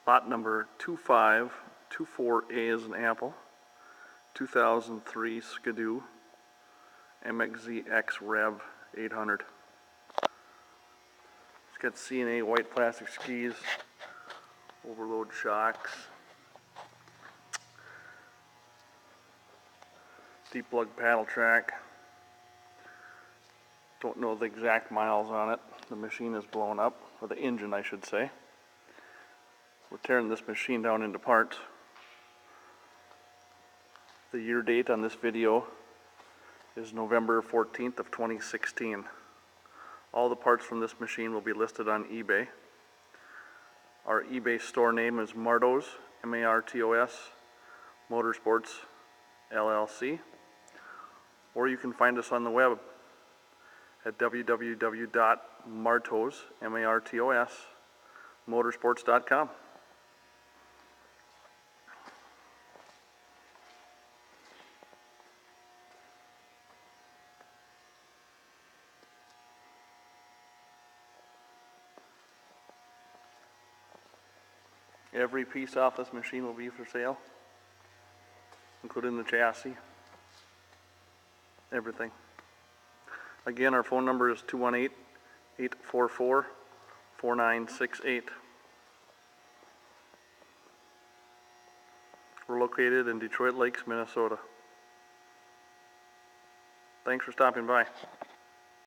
lot number 2524A as an apple, 2003 SKIDOO MXZ REV 800. It's got C&A white plastic skis, overload shocks, deep lug paddle track. Don't know the exact miles on it. The machine is blown up, or the engine I should say. We're tearing this machine down into parts. The year date on this video is November 14th of 2016. All the parts from this machine will be listed on eBay. Our eBay store name is Martos, M-A-R-T-O-S, Motorsports, LLC. Or you can find us on the web at www.martos, M-A-R-T-O-S, motorsports.com. Every piece off this machine will be for sale, including the chassis, everything. Again, our phone number is 218-844-4968. We're located in Detroit Lakes, Minnesota. Thanks for stopping by.